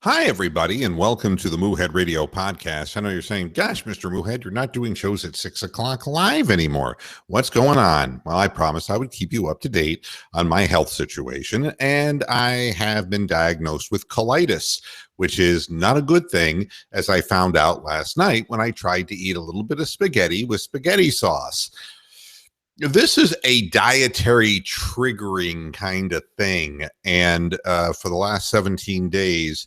Hi, everybody, and welcome to the Moohead Radio podcast. I know you're saying, gosh, Mr. Moohead, you're not doing shows at 6 o'clock live anymore. What's going on? Well, I promised I would keep you up to date on my health situation, and I have been diagnosed with colitis, which is not a good thing, as I found out last night when I tried to eat a little bit of spaghetti with spaghetti sauce. This is a dietary triggering kind of thing, and for the last 17 days,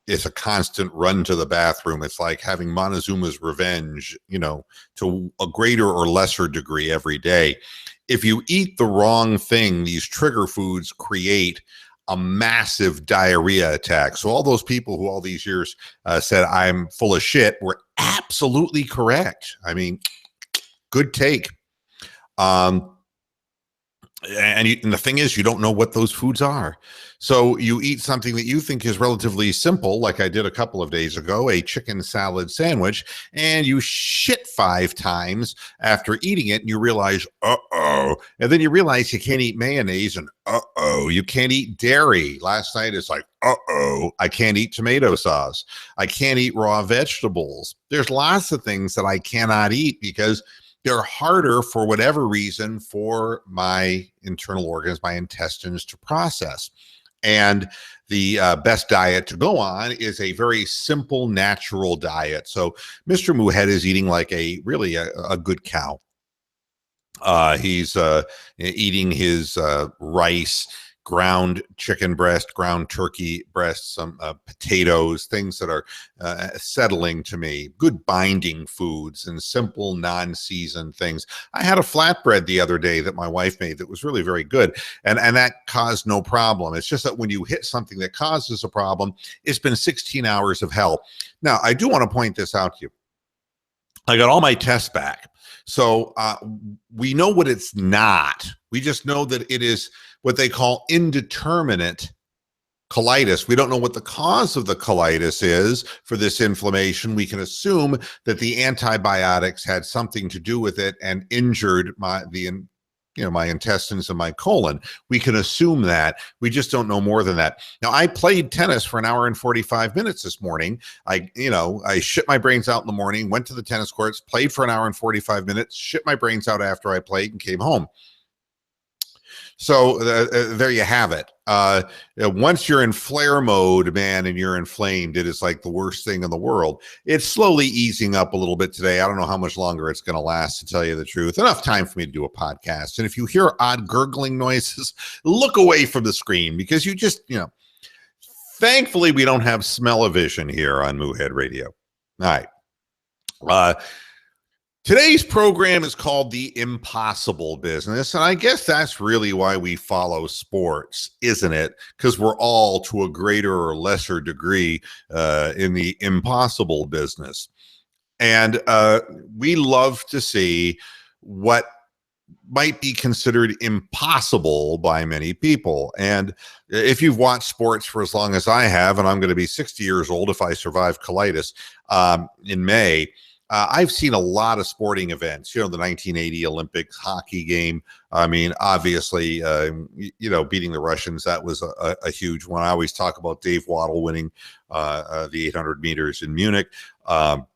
it's a constant run to the bathroom. It's like having Montezuma's revenge, to a greater or lesser degree every day. If you eat the wrong thing, these trigger foods create a massive diarrhea attack. So all those people who all these years said I'm full of shit were absolutely correct. I mean, good take. And the thing is, you don't know what those foods are. So you eat something that you think is relatively simple, like I did a couple of days ago, a chicken salad sandwich, and you shit 5 times after eating it, and you realize, uh-oh. And then you realize you can't eat mayonnaise, and uh-oh, you can't eat dairy. Last night, it's like, uh-oh, I can't eat tomato sauce. I can't eat raw vegetables. There's lots of things that I cannot eat because they're harder for whatever reason for my internal organs, my intestines to process. And the best diet to go on is a very simple, natural diet. So Mr. Moohead is eating like a good cow. He's eating his rice, ground chicken breast, ground turkey breast, some potatoes, things that are settling to me, good binding foods and simple non-seasoned things. I had a flatbread the other day that my wife made that was really very good, and that caused no problem. It's just that when you hit something that causes a problem, it's been 16 hours of hell. Now, I do want to point this out to you. I got all my tests back. So we know what it's not. We just know that it is what they call indeterminate colitis. We don't know what the cause of the colitis is for this inflammation. We can assume that the antibiotics had something to do with it and injured my intestines and my colon. We can assume that. We just don't know more than that. Now, I played tennis for an hour and 45 minutes this morning. I shit my brains out in the morning, went to the tennis courts, played for an hour and 45 minutes, shit my brains out after I played and came home. So there you have it. Once you're in flare mode, man, and you're inflamed, it is like the worst thing in the world. It's slowly easing up a little bit today. I don't know how much longer it's going to last, to tell you the truth. Enough time for me to do a podcast. And if you hear odd gurgling noises, look away from the screen because you just, thankfully we don't have smell-o-vision here on Moohead Radio. All right. Today's program is called The Impossible Business, and I guess that's really why we follow sports, isn't it? Because we're all, to a greater or lesser degree, in the impossible business. And we love to see what might be considered impossible by many people. And if you've watched sports for as long as I have, and I'm going to be 60 years old if I survive colitis in May, I've seen a lot of sporting events, the 1980 Olympics hockey game. I mean, obviously, beating the Russians, that was a huge one. I always talk about Dave Waddle winning the 800 meters in Munich. But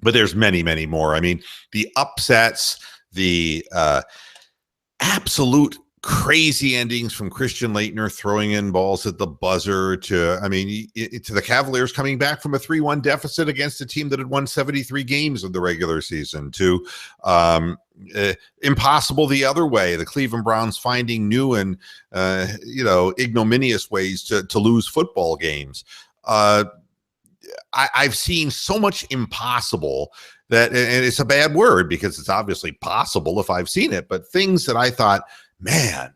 there's many, many more. I mean, the upsets, the absolute crazy endings from Christian Laettner throwing in balls at the buzzer to the Cavaliers coming back from a 3-1 deficit against a team that had won 73 games of the regular season, to impossible the other way, the Cleveland Browns finding new and ignominious ways to lose football games. I've seen so much impossible that, and it's a bad word because it's obviously possible if I've seen it, but things that I thought, man,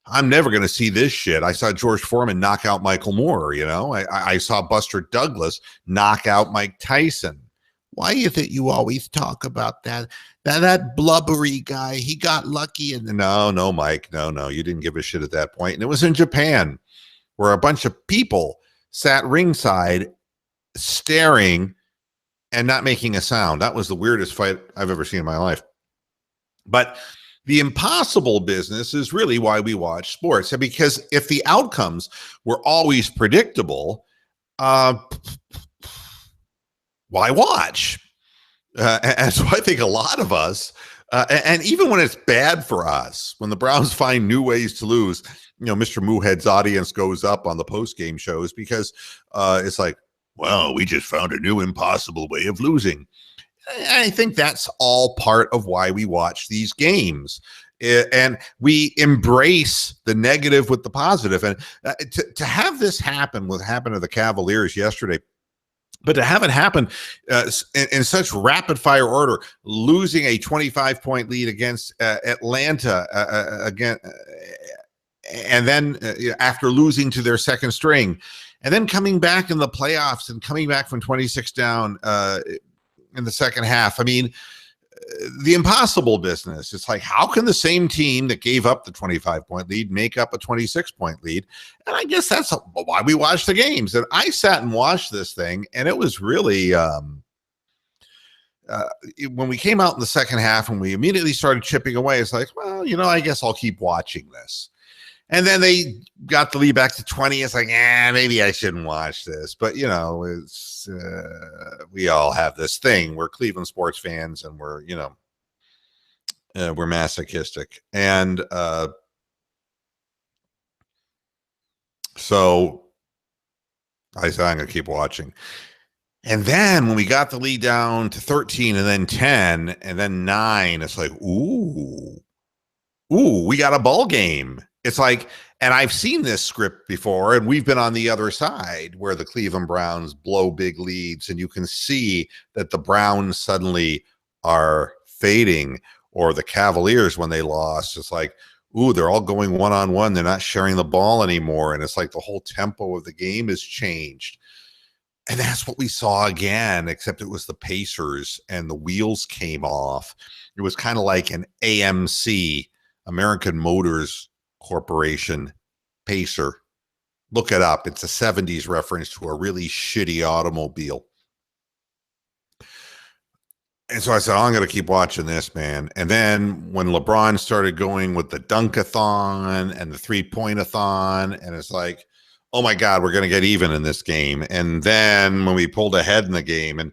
I'm never going to see this shit. I saw George Foreman knock out Michael Moore, I saw Buster Douglas knock out Mike Tyson. Why is it you always talk about that blubbery guy? He got lucky. And no, Mike, no, you didn't give a shit at that point. And it was in Japan where a bunch of people sat ringside staring and not making a sound. That was the weirdest fight I've ever seen in my life. But The impossible business is really why we watch sports. And because if the outcomes were always predictable, why watch? And so I think a lot of us, and even when it's bad for us, when the Browns find new ways to lose, Mr. Moohead's audience goes up on the post-game shows because it's like, well, we just found a new impossible way of losing. I think that's all part of why we watch these games. And we embrace the negative with the positive. And to have this happen, what happened to the Cavaliers yesterday, but to have it happen in such rapid fire order, losing a 25-point lead against Atlanta again, and then after losing to their second string, and then coming back in the playoffs and coming back from 26 down in the second half. I mean, the impossible business. It's like, how can the same team that gave up the 25-point lead make up a 26-point lead? And I guess that's why we watch the games. And I sat and watched this thing, and it was really when we came out in the second half and we immediately started chipping away, it's like, well, I guess I'll keep watching this. And then they got the lead back to 20. It's like, maybe I shouldn't watch this. But, it's we all have this thing. We're Cleveland sports fans, and we're masochistic. And so I said, I'm going to keep watching. And then when we got the lead down to 13 and then 10 and then 9, it's like, ooh, we got a ball game. It's like, and I've seen this script before, and we've been on the other side where the Cleveland Browns blow big leads, and you can see that the Browns suddenly are fading, or the Cavaliers, when they lost, it's like, ooh, they're all going one-on-one. They're not sharing the ball anymore. And it's like the whole tempo of the game has changed. And that's what we saw again, except it was the Pacers, and the wheels came off. It was kind of like an AMC, American Motors Corporation Pacer. Look it up. It's a 70s reference to a really shitty automobile. And so I said, I'm going to keep watching this, man. And then when LeBron started going with the dunk-a-thon and the three-point-a-thon, and it's like, oh my God, we're going to get even in this game. And then when we pulled ahead in the game, and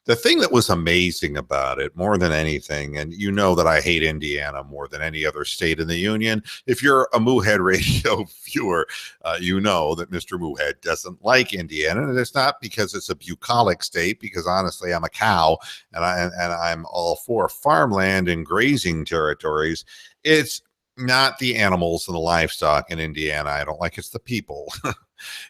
the thing that was amazing about it more than anything, and that I hate Indiana more than any other state in the union. If you're a Moohead Radio viewer, you know that Mr. Moohead doesn't like Indiana. And it's not because it's a bucolic state, because honestly, I'm a cow, and I'm all for farmland and grazing territories. It's not the animals and the livestock in Indiana I don't like. It's the people.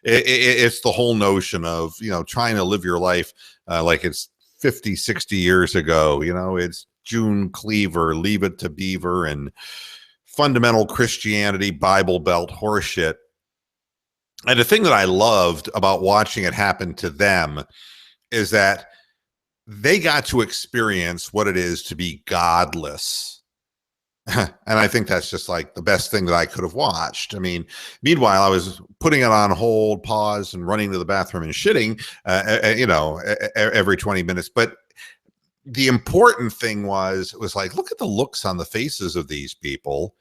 It's the whole notion of, trying to live your life like it's 50, 60 years ago. It's June Cleaver, Leave It to Beaver, and fundamental Christianity, Bible Belt horseshit. And the thing that I loved about watching it happen to them is that they got to experience what it is to be godless. And I think that's just like the best thing that I could have watched. I mean, meanwhile, I was putting it on hold, pause, and running to the bathroom and shitting, every 20 minutes. But the important thing was, it was like, look at the looks on the faces of these people.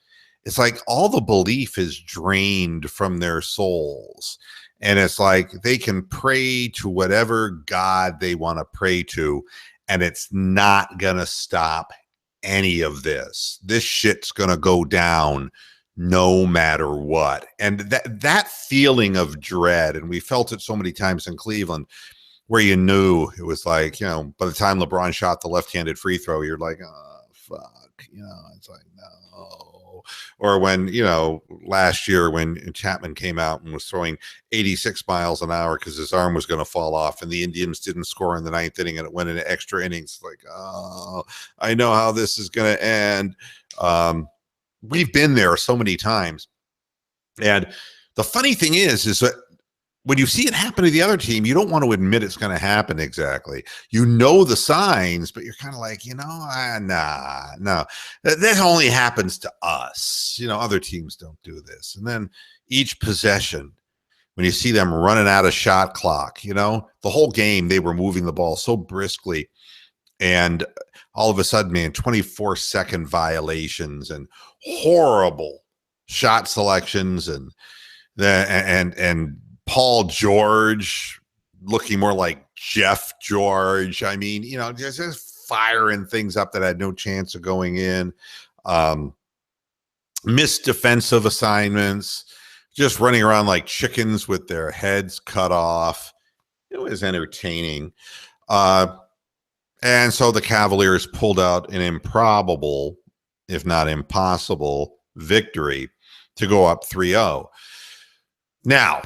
It's like all the belief is drained from their souls. And it's like they can pray to whatever God they want to pray to, and it's not going to stop any of this. This shit's gonna go down no matter what. And that feeling of dread, and we felt it so many times in Cleveland, where you knew it was like, by the time LeBron shot the left-handed free throw, you're like, oh fuck, it's like, no. Or when, last year when Chapman came out and was throwing 86 miles an hour because his arm was going to fall off, and the Indians didn't score in the ninth inning and it went into extra innings. Like, oh, I know how this is going to end. We've been there so many times. And the funny thing is that when you see it happen to the other team, you don't want to admit it's going to happen exactly. You know the signs, but you're kind of like, no. That only happens to us. Other teams don't do this. And then each possession, when you see them running out of shot clock, the whole game, they were moving the ball so briskly. And all of a sudden, man, 24-second violations and horrible shot selections, and Paul George looking more like Jeff George. I mean, just firing things up that had no chance of going in. Missed defensive assignments, just running around like chickens with their heads cut off. It was entertaining. And so the Cavaliers pulled out an improbable, if not impossible, victory to go up 3-0. Now,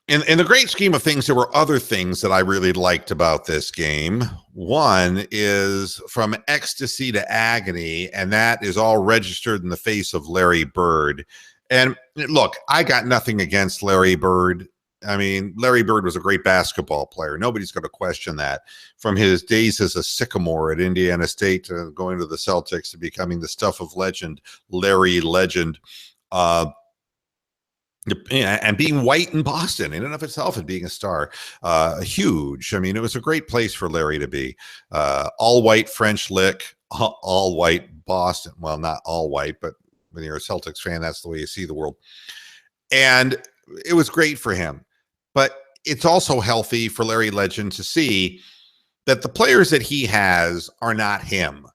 in the great scheme of things, there were other things that I really liked about this game. One is from ecstasy to agony, and that is all registered in the face of Larry Bird. And look, I got nothing against Larry Bird. I mean, Larry Bird was a great basketball player. Nobody's going to question that. From his days as a Sycamore at Indiana State to going to the Celtics to becoming the stuff of legend, Larry Legend, and being white in Boston in and of itself and being a star, huge. I mean, it was a great place for Larry to be. All white French lick, all white Boston. Well, not all white, but when you're a Celtics fan, that's the way you see the world. And it was great for him. But it's also healthy for Larry Legend to see that the players that he has are not him.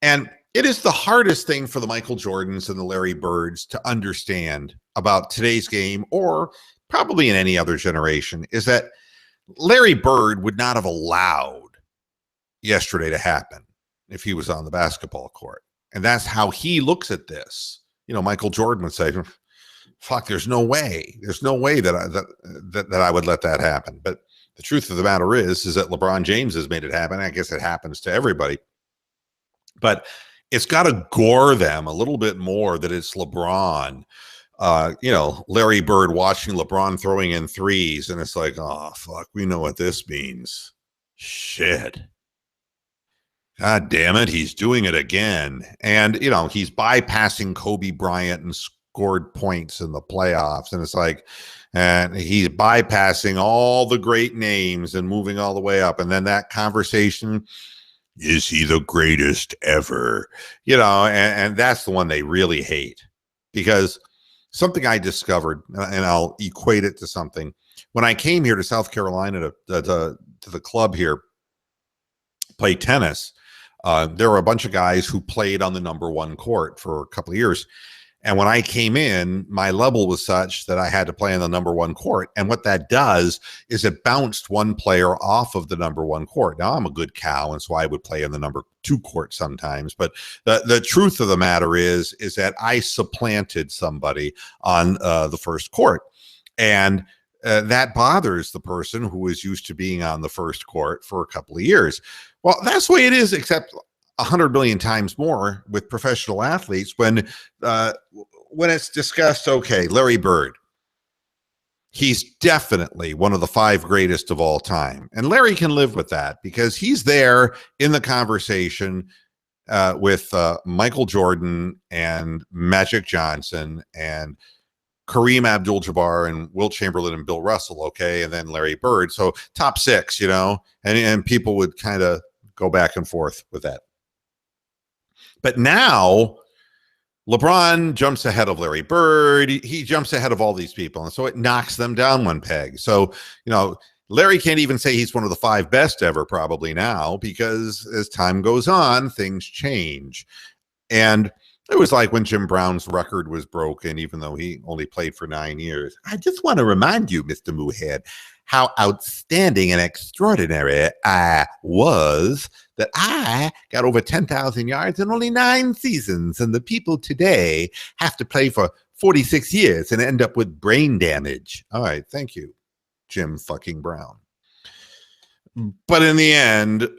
And it is the hardest thing for the Michael Jordans and the Larry Birds to understand about today's game, or probably in any other generation, is that Larry Bird would not have allowed yesterday to happen if he was on the basketball court. And that's how he looks at this. Michael Jordan would say, fuck, there's no way that I would let that happen. But the truth of the matter is that LeBron James has made it happen. I guess it happens to everybody. But it's got to gore them a little bit more that it's LeBron. Larry Bird watching LeBron throwing in threes, and it's like, oh, fuck, we know what this means. Shit. God damn it, he's doing it again. And, he's bypassing Kobe Bryant and scored points in the playoffs. And it's like, and he's bypassing all the great names and moving all the way up. And then that conversation, is he the greatest ever? And that's the one they really hate, because something I discovered, and I'll equate it to something. When I came here to South Carolina to the club here, play tennis, there were a bunch of guys who played on the number one court for a couple of years. And when I came in, my level was such that I had to play on the number one court. And what that does is it bounced one player off of the number one court. Now, I'm a good cow, and so I would play on the number two court sometimes. But the truth of the matter is that I supplanted somebody on the first court. And that bothers the person who is used to being on the first court for a couple of years. Well, that's the way it is, except 100 million times more with professional athletes when it's discussed. Okay, Larry Bird, he's definitely one of the 5 greatest of all time, and Larry can live with that because he's there in the conversation with Michael Jordan and Magic Johnson and Kareem Abdul-Jabbar and Wilt Chamberlain and Bill Russell. Okay, and then Larry Bird. So top 6, and people would kind of go back and forth with that. But now LeBron jumps ahead of Larry Bird. He jumps ahead of all these people. And so it knocks them down one peg. So, Larry can't even say he's one of the 5 best ever probably now, because as time goes on, things change. And it was like when Jim Brown's record was broken, even though he only played for 9 years. I just want to remind you, Mr. Moohead, how outstanding and extraordinary I was, that I got over 10,000 yards in only 9 seasons. And the people today have to play for 46 years and end up with brain damage. All right. Thank you, Jim fucking Brown. But in the end,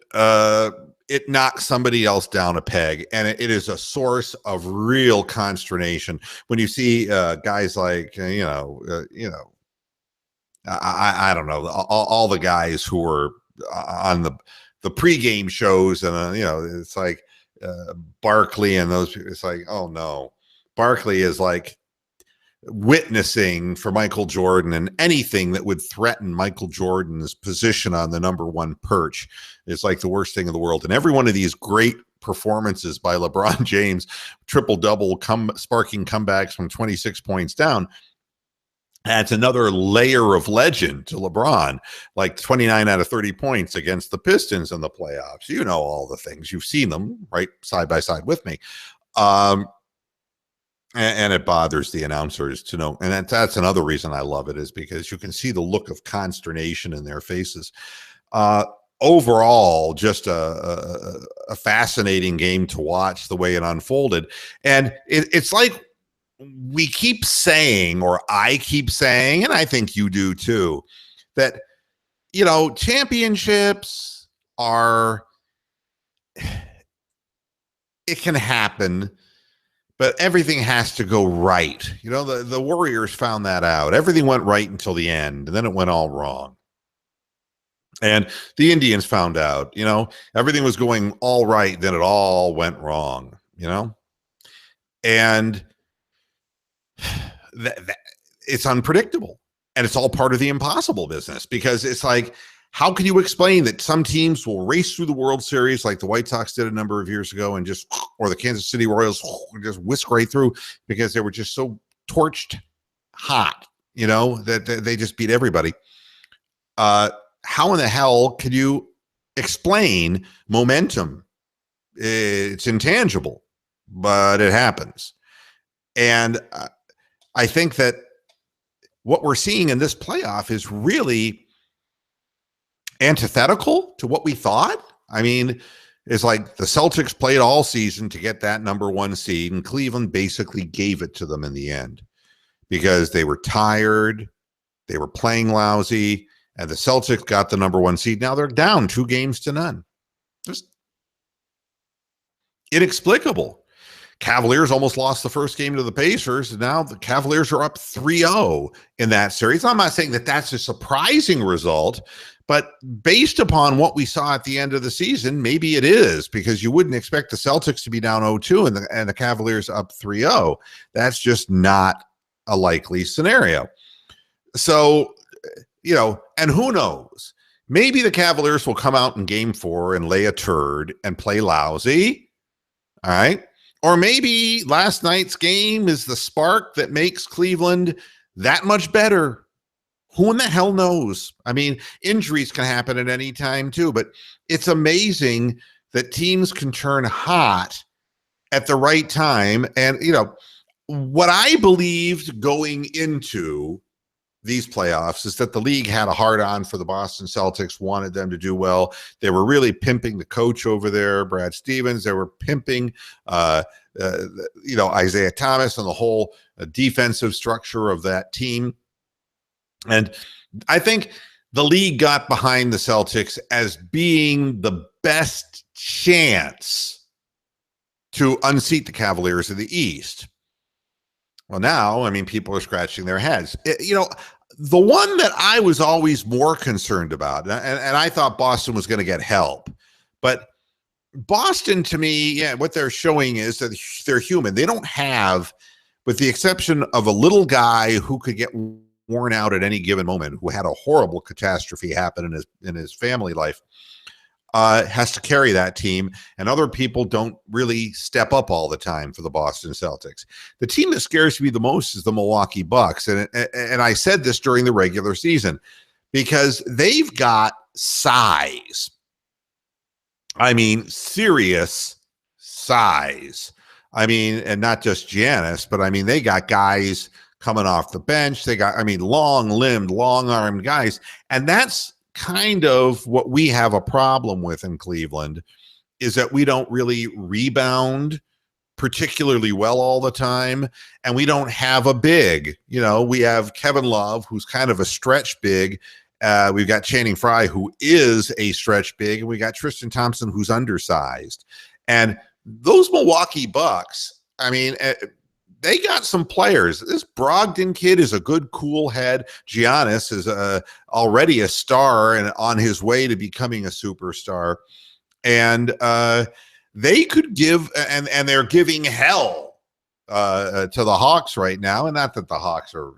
it knocks somebody else down a peg. And it is a source of real consternation when you see guys like, I don't know, all the guys who were on the pregame shows, and it's like Barkley and those people. It's like, oh no, Barkley is like witnessing for Michael Jordan, and anything that would threaten Michael Jordan's position on the number one perch is like the worst thing in the world. And every one of these great performances by LeBron James, triple-double, sparking comebacks from 26 points down, adds another layer of legend to LeBron, like 29 out of 30 points against the Pistons in the playoffs. You know all the things. You've seen them right side by side with me. And it bothers the announcers to know. And that's another reason I love it, is because you can see the look of consternation in their faces. Overall, just a fascinating game to watch, the way it unfolded. And it's like we keep saying, or I keep saying, and I think you do too, that, championships are, it can happen, but everything has to go right. The Warriors found that out. Everything went right until the end, and then it went all wrong. And the Indians found out, everything was going all right, then it all went wrong, And it's unpredictable. And it's all part of the impossible business, because it's like, how can you explain that some teams will race through the World Series like the White Sox did a number of years ago, and or the Kansas City Royals just whisk right through because they were just so torched hot, that they just beat everybody. How in the hell can you explain momentum? It's intangible, but it happens. And I think that what we're seeing in this playoff is really antithetical to what we thought. I mean, it's like the Celtics played all season to get that number 1 seed, and Cleveland basically gave it to them in the end because they were tired, they were playing lousy, and the Celtics got the number 1 seed. Now they're down 2-0. Just inexplicable. Cavaliers almost lost the first game to the Pacers, and now the Cavaliers are up 3-0 in that series. I'm not saying that that's a surprising result, but based upon what we saw at the end of the season, maybe it is, because you wouldn't expect the Celtics to be down 0-2 and the Cavaliers up 3-0. That's just not a likely scenario. So, and who knows? Maybe the Cavaliers will come out in game 4 and lay a turd and play lousy. All right. Or maybe last night's game is the spark that makes Cleveland that much better. Who in the hell knows? I mean, injuries can happen at any time too, but it's amazing that teams can turn hot at the right time. And, what I believed going into these playoffs is that the league had a hard on for the Boston Celtics, wanted them to do well. They were really pimping the coach over there, Brad Stevens. They were pimping, Isaiah Thomas and the whole defensive structure of that team. And I think the league got behind the Celtics as being the best chance to unseat the Cavaliers in the East. Well, now, people are scratching their heads. The one that I was always more concerned about, and I thought Boston was going to get help, but Boston, to me, what they're showing is that they're human. They don't have, with the exception of a little guy who could get worn out at any given moment, who had a horrible catastrophe happen in his family life, has to carry that team, and other people don't really step up all the time for the Boston Celtics. The team that scares me the most is the Milwaukee Bucks, and I said this during the regular season, because they've got size. Serious size. And not just Giannis, but they got guys coming off the bench. They got, long-limbed, long-armed guys, and that's kind of what we have a problem with in Cleveland, is that we don't really rebound particularly well all the time, and we don't have a big. We have Kevin Love, who's kind of a stretch big. We've got Channing Frye, who is a stretch big, and we got Tristan Thompson, who's undersized. And those Milwaukee Bucks, they got some players. This Brogdon kid is a good, cool head. Giannis is already a star and on his way to becoming a superstar. And they could give, and they're giving hell to the Hawks right now. And not that the Hawks are,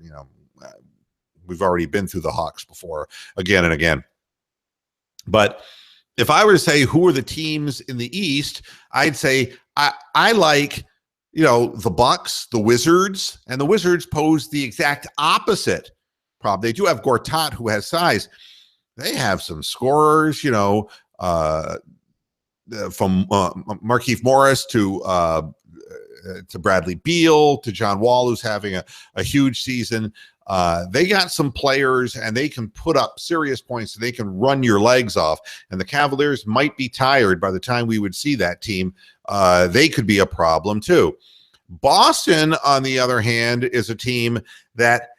we've already been through the Hawks before again and again. But if I were to say who are the teams in the East, I'd say I like, the Bucks, the Wizards, and the Wizards pose the exact opposite problem. They do have Gortat, who has size. They have some scorers, from Markieff Morris to Bradley Beal to John Wall, who's having a huge season. They got some players, and they can put up serious points. So they can run your legs off. And the Cavaliers might be tired by the time we would see that team. They could be a problem too. Boston, on the other hand, is a team that,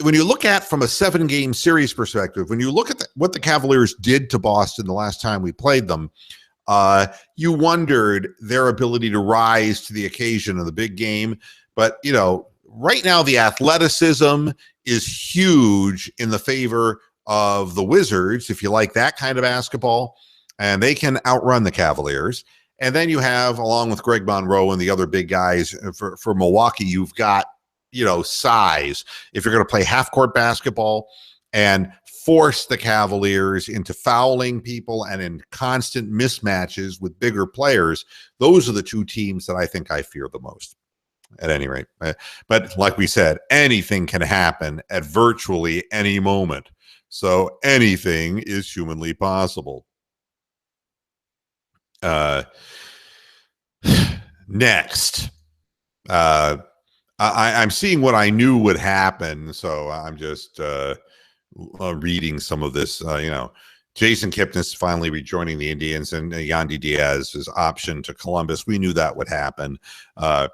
when you look at from a 7-game series perspective, when you look at what the Cavaliers did to Boston the last time we played them, you wondered their ability to rise to the occasion of the big game. But, right now the athleticism is huge in the favor of the Wizards, if you like that kind of basketball, and they can outrun the Cavaliers. And then you have, along with Greg Monroe and the other big guys for Milwaukee, you've got, size. If you're going to play half-court basketball and force the Cavaliers into fouling people and in constant mismatches with bigger players, those are the two teams that I think I fear the most, at any rate. But like we said, anything can happen at virtually any moment. So anything is humanly possible. Next, I'm seeing what I knew would happen, so I'm just reading some of this. Jason Kipnis finally rejoining the Indians, and Yandy Diaz's option to Columbus. We knew that would happen. My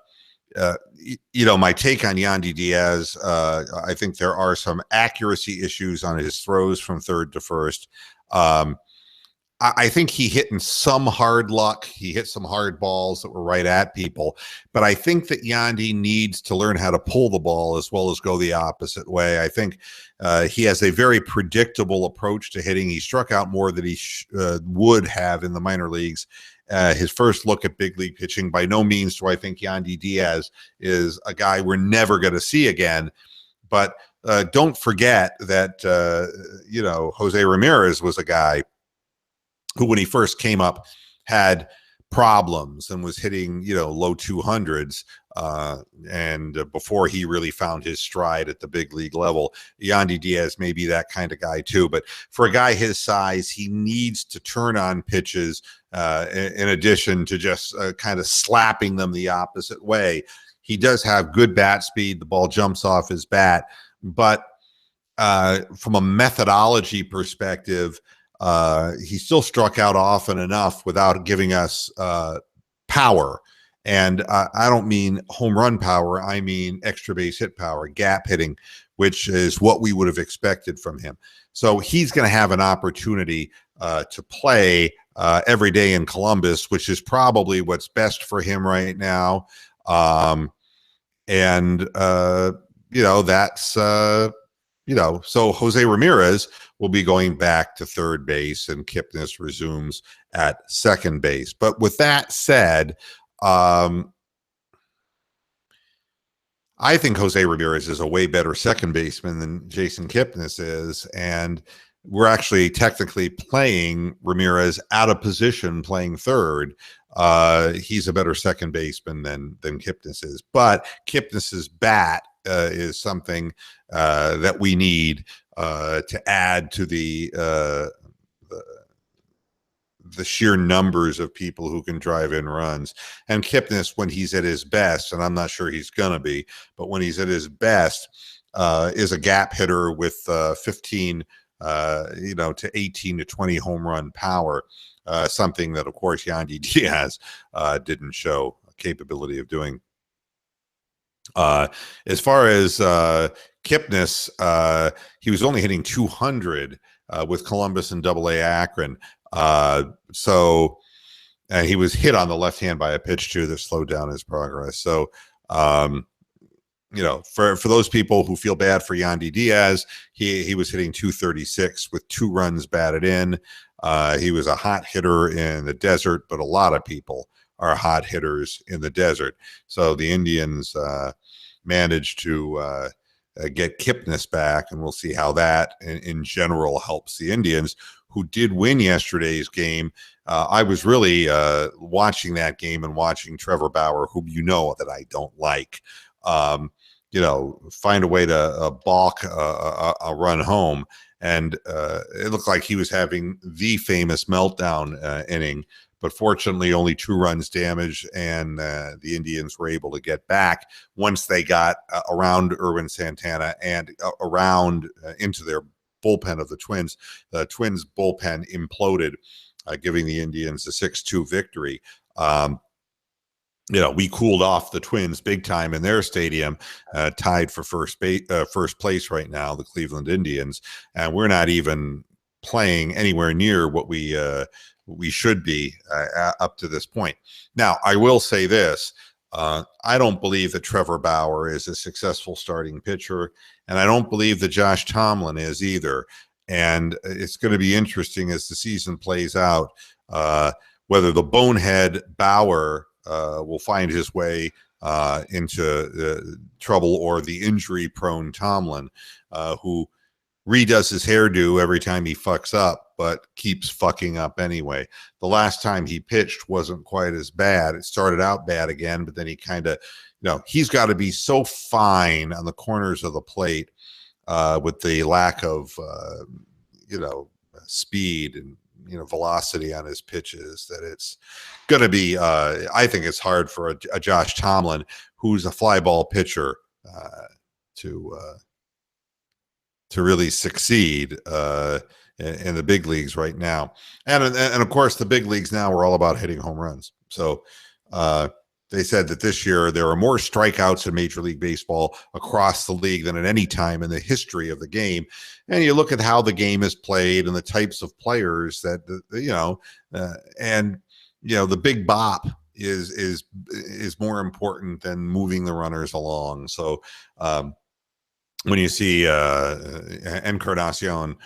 take on Yandy Diaz, I think there are some accuracy issues on his throws from third to first. I think he hit in some hard luck. He hit some hard balls that were right at people. But I think that Yandy needs to learn how to pull the ball as well as go the opposite way. I think he has a very predictable approach to hitting. He struck out more than he would have in the minor leagues. His first look at big league pitching, by no means do I think Yandy Diaz is a guy we're never going to see again. But don't forget that, Jose Ramirez was a guy who, when he first came up, had problems and was hitting, low 200s. And before he really found his stride at the big league level, Yandy Diaz may be that kind of guy too. But for a guy his size, he needs to turn on pitches in addition to just kind of slapping them the opposite way. He does have good bat speed. The ball jumps off his bat. But from a methodology perspective, he still struck out often enough without giving us power. And I don't mean home run power. I mean extra base hit power, gap hitting, which is what we would have expected from him. So he's going to have an opportunity to play every day in Columbus, which is probably what's best for him right now. So Jose Ramirez will be going back to third base, and Kipnis resumes at second base. But with that said, I think Jose Ramirez is a way better second baseman than Jason Kipnis is, and we're actually technically playing Ramirez out of position, playing third. He's a better second baseman than Kipnis is, but Kipnis's bat is something that we need to add to the sheer numbers of people who can drive in runs. And Kipnis, when he's at his best, and I'm not sure he's going to be, but when he's at his best, is a gap hitter with 15 to 18 to 20 home run power, something that, of course, Yandy Diaz didn't show a capability of doing. As far as Kipnis, he was only hitting 200 with Columbus and AA Akron. And he was hit on the left hand by a pitch too that slowed down his progress. So, for those people who feel bad for Yandy Diaz, he was hitting 236 with 2 runs batted in. He was a hot hitter in the desert, but a lot of people are hot hitters in the desert. So the Indians managed to get Kipnis back, and we'll see how that in general helps the Indians, who did win yesterday's game. I was really watching that game and watching Trevor Bauer, whom you know that I don't like, find a way to balk a run home. And it looked like he was having the famous meltdown inning. But fortunately, only 2 runs damaged, and the Indians were able to get back once they got around Erwin Santana and around into their bullpen of the Twins. The Twins bullpen imploded, giving the Indians a 6-2 victory. We cooled off the Twins big time in their stadium, tied for first place right now, the Cleveland Indians, and we're not even playing anywhere near what we should be up to this point. Now, I will say this. I don't believe that Trevor Bauer is a successful starting pitcher, and I don't believe that Josh Tomlin is either. And it's going to be interesting as the season plays out, whether the bonehead Bauer will find his way into trouble, or the injury-prone Tomlin, who redoes his hairdo every time he fucks up, but keeps fucking up anyway. The last time he pitched wasn't quite as bad. It started out bad again, but then he kind of, he's got to be so fine on the corners of the plate with the lack of, speed and, velocity on his pitches, that it's going to be, I think it's hard for a Josh Tomlin, who's a fly ball pitcher, to really succeed in the big leagues right now. And of course, the big leagues now are all about hitting home runs. So they said that this year there are more strikeouts in Major League Baseball across the league than at any time in the history of the game. And you look at how the game is played and the types of players that, the big bop is more important than moving the runners along. So, when you see Encarnacion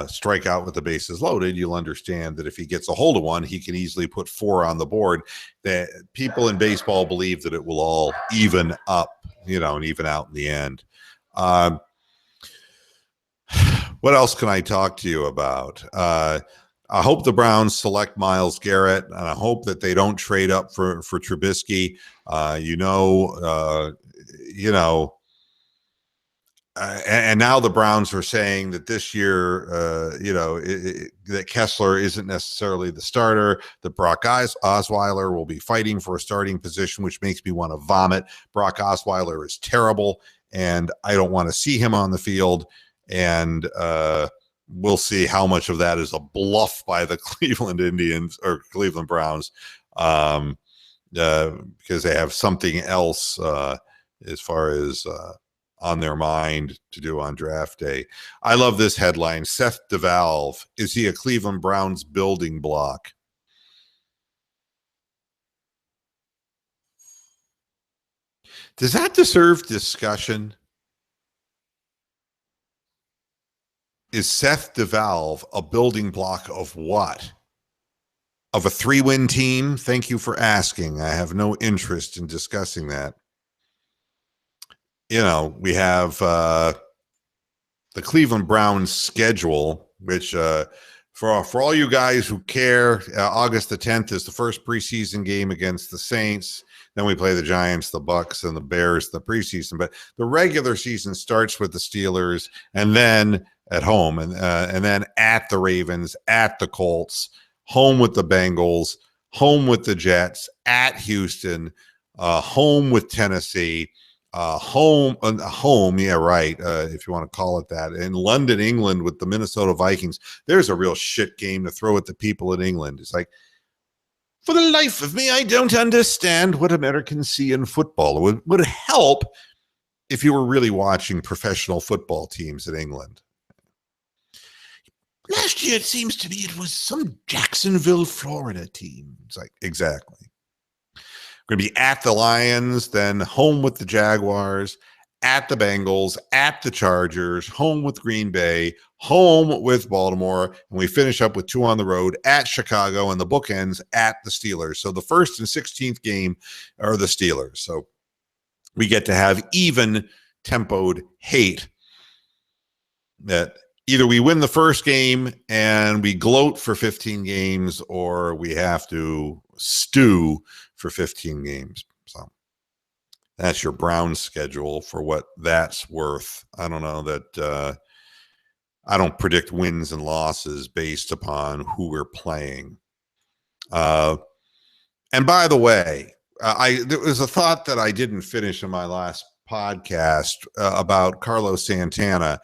strike out with the bases loaded, you'll understand that if he gets a hold of one, he can easily put 4 on the board. That people in baseball believe that it will all even up, and even out in the end. What else can I talk to you about? I hope the Browns select Myles Garrett, and I hope that they don't trade up for Trubisky. And now the Browns are saying that this year, that Kessler isn't necessarily the starter, that Brock Osweiler will be fighting for a starting position, which makes me want to vomit. Brock Osweiler is terrible, and I don't want to see him on the field. And we'll see how much of that is a bluff by the Cleveland Indians or Cleveland Browns, because they have something else as far as on their mind to do on draft day. I love this headline. Seth DeValve, is he a Cleveland Browns building block? Does that deserve discussion? Is Seth DeValve a building block of what? Of a 3-win team? Thank you for asking. I have no interest in discussing that. We have the Cleveland Browns schedule, which for all you guys who care, August the 10th is the first preseason game against the Saints. Then we play the Giants, the Bucks, and the Bears the preseason. But the regular season starts with the Steelers, and then at home, and then at the Ravens, at the Colts, home with the Bengals, home with the Jets, at Houston, home with Tennessee. Home, yeah, right. If you want to call it that, in London, England, with the Minnesota Vikings. There's a real shit game to throw at the people in England. It's like, for the life of me, I don't understand what Americans see in football. It would help if you were really watching professional football teams in England. Last year, it seems to me it was some Jacksonville, Florida team. It's like, exactly. We're going to be at the Lions, then home with the Jaguars, at the Bengals, at the Chargers, home with Green Bay, home with Baltimore, and we finish up with 2 on the road at Chicago, and the bookends at the Steelers. So the 1st and 16th game are the Steelers. So we get to have even tempoed hate that either we win the first game and we gloat for 15 games, or we have to stew for 15 games. So that's your Browns schedule for what that's worth. I don't know that I don't predict wins and losses based upon who we're playing. And by the way, there was a thought that I didn't finish in my last podcast about Carlos Santana.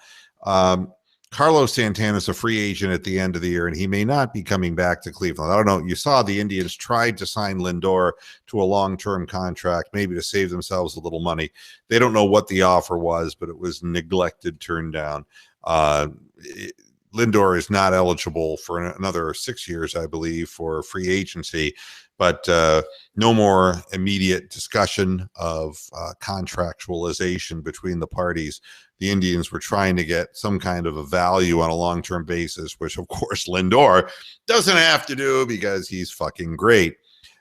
Carlos Santana is a free agent at the end of the year, and he may not be coming back to Cleveland. I don't know. You saw the Indians tried to sign Lindor to a long-term contract, maybe to save themselves a little money. They don't know what the offer was, but it was neglected, turned down. Lindor is not eligible for another 6 years, I believe, for free agency, but no more immediate discussion of contractualization between the parties. The Indians were trying to get some kind of a value on a long-term basis, which, of course, Lindor doesn't have to do because he's fucking great.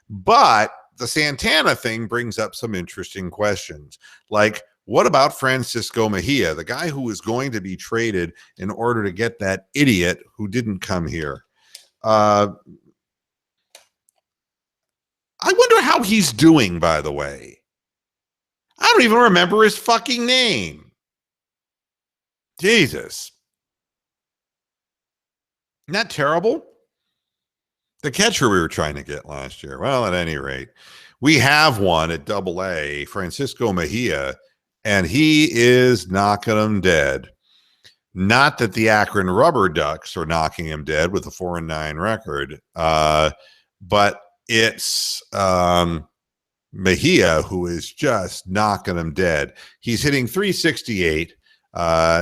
But the Santana thing brings up some interesting questions. Like, what about Francisco Mejia, the guy who was going to be traded in order to get that idiot who didn't come here? I wonder how he's doing, by the way. I don't even remember his fucking name. Jesus. Isn't that terrible? The catcher we were trying to get last year. Well, at any rate, we have one at Double-A, Francisco Mejia, and he is knocking them dead. Not that the Akron Rubber Ducks are knocking him dead with a 4-9 record, but it's Mejia who is just knocking him dead. He's hitting .368.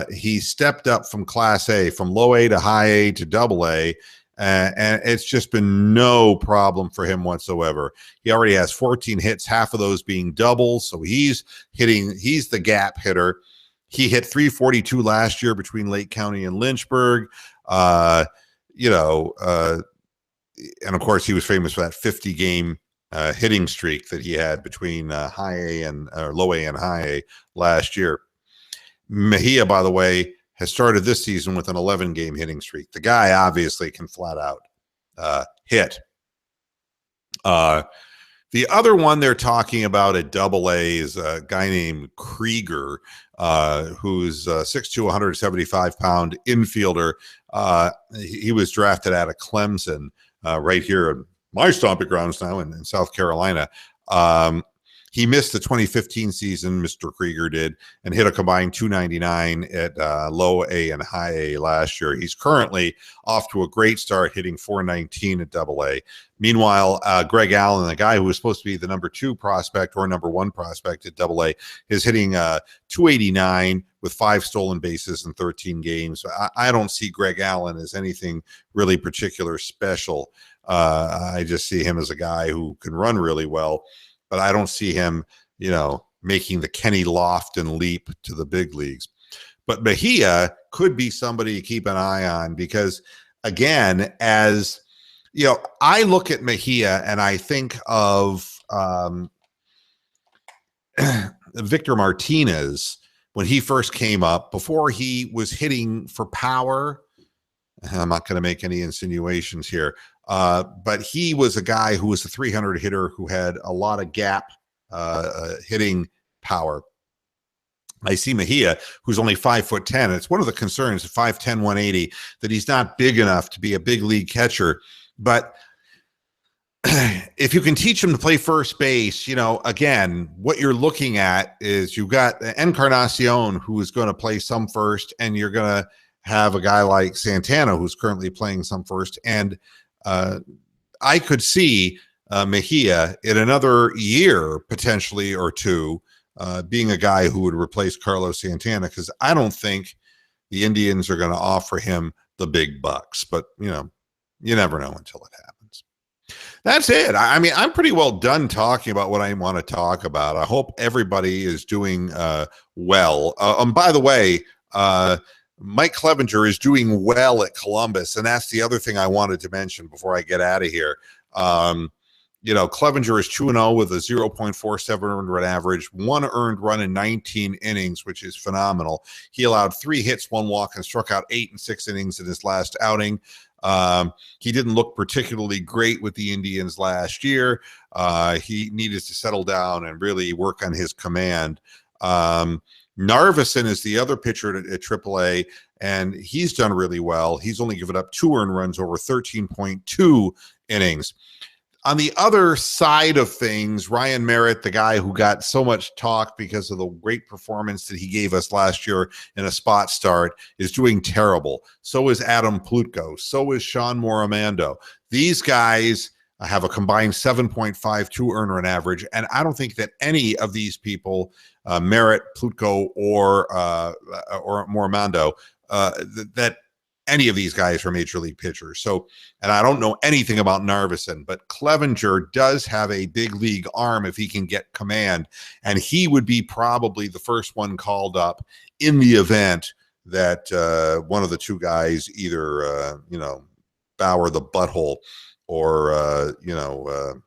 He stepped up from Class A, from low A to high A to Double-A, and it's just been no problem for him whatsoever. He already has 14 hits, half of those being doubles, so he's the gap hitter. He hit .342 last year between Lake County and Lynchburg. And of course, he was famous for that 50-game hitting streak that he had between high A and low A and high A last year. Mejia, by the way, has started this season with an 11-game hitting streak. The guy obviously can flat out hit. The other one they're talking about at Double-A is a guy named Krieger, who's 6'2", 175-pound infielder. He was drafted out of Clemson, right here in my stomping grounds now in South Carolina. He missed the 2015 season, Mr. Krieger did, and hit a combined .299 at low A and high A last year. He's currently off to a great start, hitting .419 at Double-A. Meanwhile, Greg Allen, the guy who was supposed to be the number 2 prospect or number 1 prospect at Double-A, is hitting .289 with 5 stolen bases in 13 games. I don't see Greg Allen as anything really particular special. I just see him as a guy who can run really well, but I don't see him, making the Kenny Lofton leap to the big leagues. But Mejia could be somebody to keep an eye on because, again, as I look at Mejia and I think of Victor Martinez when he first came up, before he was hitting for power. I'm not going to make any insinuations here. But he was a guy who was a 300 hitter who had a lot of gap hitting power. I see Mejia, who's only 5'10". It's one of the concerns at 5'10", 180, that he's not big enough to be a big league catcher. But if you can teach him to play first base, again, what you're looking at is you've got Encarnacion, who is going to play some first, and you're going to have a guy like Santana, who's currently playing some first. And I could see Mejia in another year, potentially, or two, being a guy who would replace Carlos Santana, because I don't think the Indians are going to offer him the big bucks. But, you never know until it happens. That's it. I mean, I'm pretty well done talking about what I want to talk about. I hope everybody is doing well. By the way, Mike Clevenger is doing well at Columbus, and that's the other thing I wanted to mention before I get out of here. Clevenger is 2-0 with a 0.47 earned run average, 1 earned run in 19 innings, which is phenomenal. He allowed 3 hits, 1 walk, and struck out 8 in 6 innings in his last outing. He didn't look particularly great with the Indians last year. He needed to settle down and really work on his command. Narveson is the other pitcher at AAA, and he's done really well. He's only given up 2 earned runs over 13.2 innings. On the other side of things, Ryan Merritt, the guy who got so much talk because of the great performance that he gave us last year in a spot start, is doing terrible. So is Adam Plutko. So is Sean Moramando. These guys have a combined 7.52 earned run average, and I don't think that any of these people, Merritt, Plutko, or Moramando, that any of these guys are major league pitchers. So, and I don't know anything about Narveson, but Clevenger does have a big league arm if he can get command, and he would be probably the first one called up in the event that one of the two guys either Bauer the butthole or the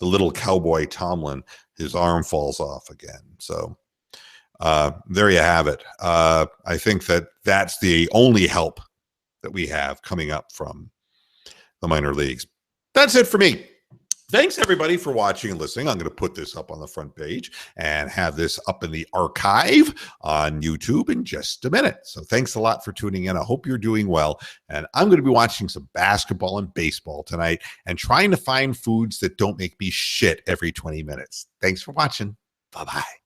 little cowboy Tomlin, his arm falls off again. So there you have it. I think that that's the only help that we have coming up from the minor leagues. That's it for me. Thanks, everybody, for watching and listening. I'm going to put this up on the front page and have this up in the archive on YouTube in just a minute. So thanks a lot for tuning in. I hope you're doing well. And I'm going to be watching some basketball and baseball tonight and trying to find foods that don't make me shit every 20 minutes. Thanks for watching. Bye-bye.